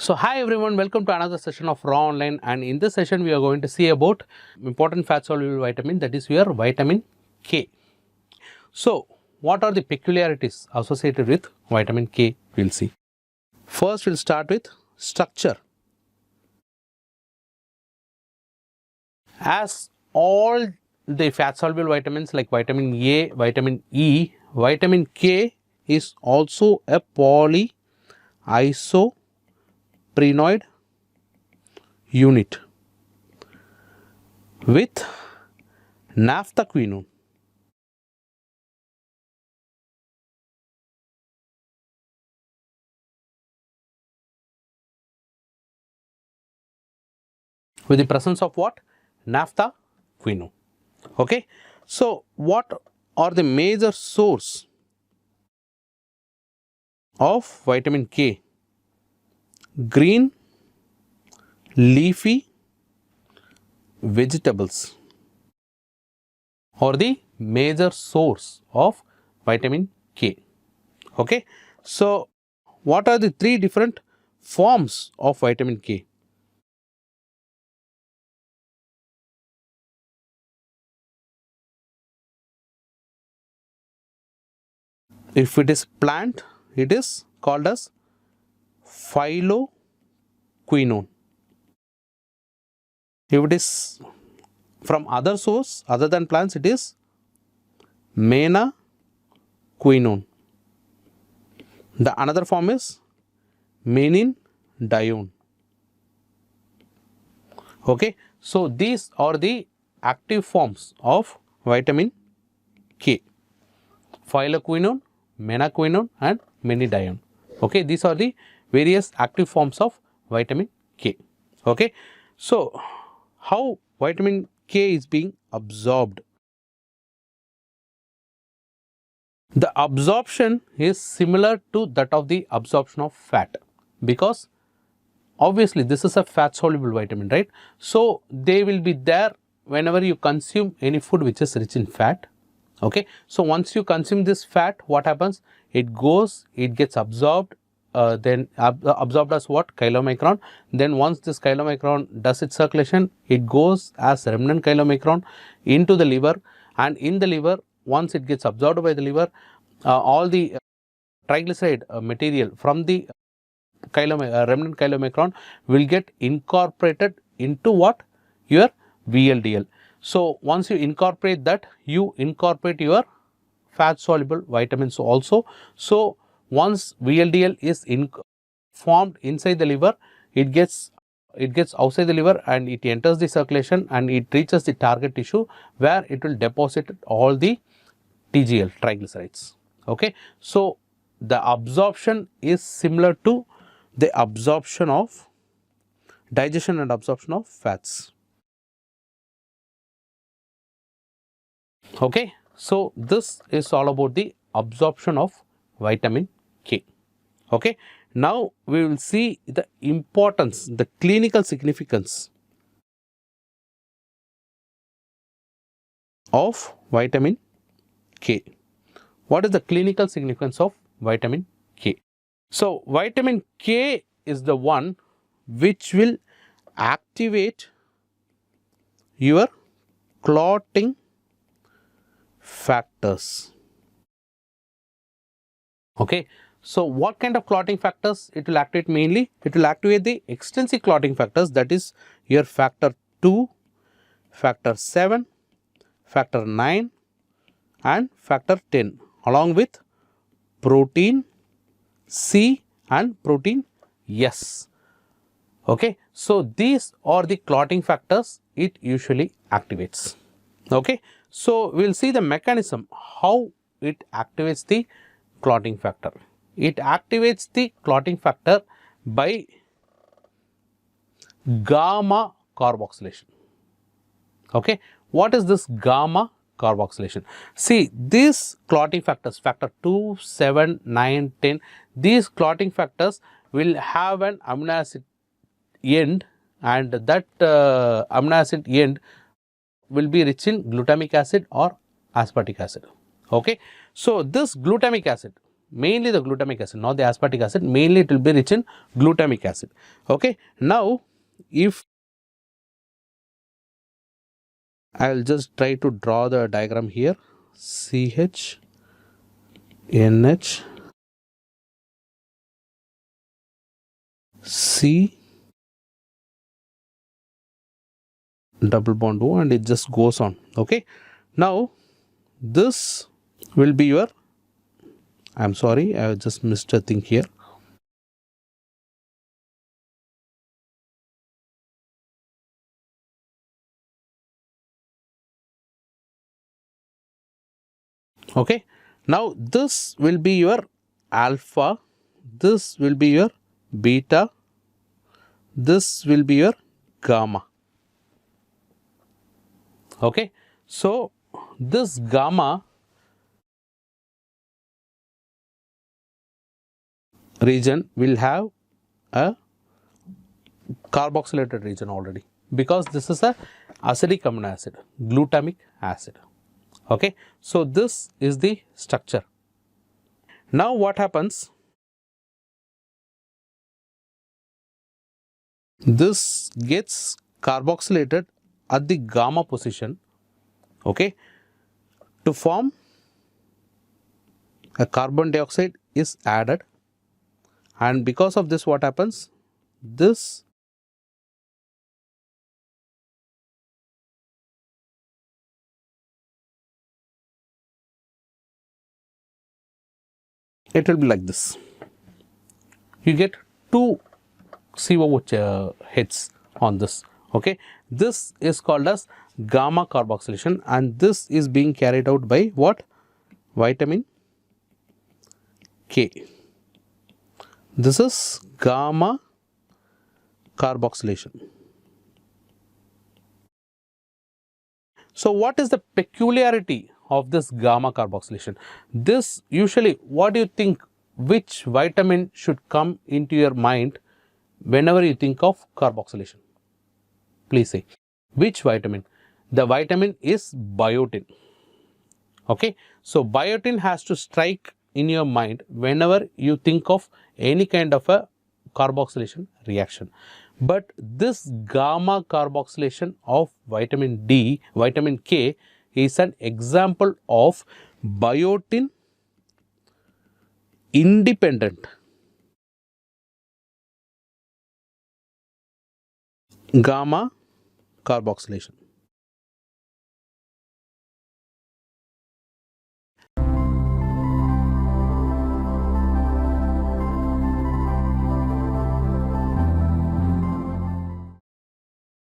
So hi everyone, welcome to another session of Raaonline, and in this session we are going to see about important fat soluble vitamin, that is your vitamin K. So what are the peculiarities associated with vitamin K? We'll see. First we'll start with structure. As all the fat soluble vitamins like vitamin A, vitamin E, vitamin K is also a polyisoprenoid unit with naphthaquinone. With the presence of what? Naphthaquinone. Okay. So what are the major source of vitamin K? Green leafy vegetables are the major source of vitamin K. Okay. So what are the three different forms of vitamin K? If it is plant, it is called as phyloquinone. If it is from other source other than plants, it is menaquinone. The another form is menindione. Okay. So these are the active forms of vitamin K: phyloquinone, menaquinone and menindione. Okay. These are the various active forms of vitamin K. Okay. So how vitamin K is being absorbed? The absorption is similar to that of the absorption of fat, because obviously this is a fat soluble vitamin, right? So they will be there whenever you consume any food which is rich in fat. Okay. So once you consume this fat, what happens? It gets absorbed, then absorbed as what? Chylomicron. Then once this chylomicron does its circulation, it goes as remnant chylomicron into the liver, and in the liver, once it gets absorbed by the liver, all the triglyceride material from the remnant chylomicron will get incorporated into what? Your VLDL. So once you incorporate that, you incorporate your fat soluble vitamins also. So once VLDL is formed inside the liver, it gets outside the liver and it enters the circulation and it reaches the target tissue where it will deposit all the TGL, triglycerides. Okay. So the absorption is similar to the absorption of digestion and absorption of fats. Okay. So this is all about the absorption of vitamin K. Okay. Now we will see the importance, the clinical significance of vitamin K. What is the clinical significance of vitamin K? So vitamin K is the one which will activate your clotting factors. Okay. So what kind of clotting factors it will activate? Mainly it will activate the extrinsic clotting factors, that is your factor 2, factor 7, factor 9 and factor 10, along with protein C and protein S. Okay. So these are the clotting factors it usually activates. Okay. So we will see the mechanism how it activates the clotting factor. It activates the clotting factor by gamma carboxylation. Okay. What is this gamma carboxylation? See, these clotting factors, factor 2, 7, 9, 10, these clotting factors will have an amino acid end, and that amino acid end will be rich in glutamic acid or aspartic acid. Okay. So this glutamic acid, mainly the glutamic acid, not the aspartic acid, mainly it will be rich in glutamic acid. Okay. Now, if I will just try to draw the diagram here, CH, NH, C, double bond O, and it just goes on. Okay. Now, this will be your, I'm sorry, I just missed a thing here. Okay. Now, this will be your alpha, this will be your beta, this will be your gamma. Okay. So, this gamma region will have a carboxylated region already, because this is a acidic amino acid, glutamic acid. Okay. So, this is the structure. Now, what happens? This gets carboxylated at the gamma position, okay, to form a carbon dioxide is added, and because of this what happens? This it will be like this. You get two COOH heads on this. Okay, this is called as gamma carboxylation, and this is being carried out by what? Vitamin K. This is gamma carboxylation. So, what is the peculiarity of this gamma carboxylation? This usually, what do you think, which vitamin should come into your mind whenever you think of carboxylation? Please say, which vitamin? The vitamin is biotin. Okay. So, biotin has to strike in your mind whenever you think of any kind of a carboxylation reaction. But this gamma carboxylation of vitamin D, vitamin K is an example of biotin independent gamma carboxylation.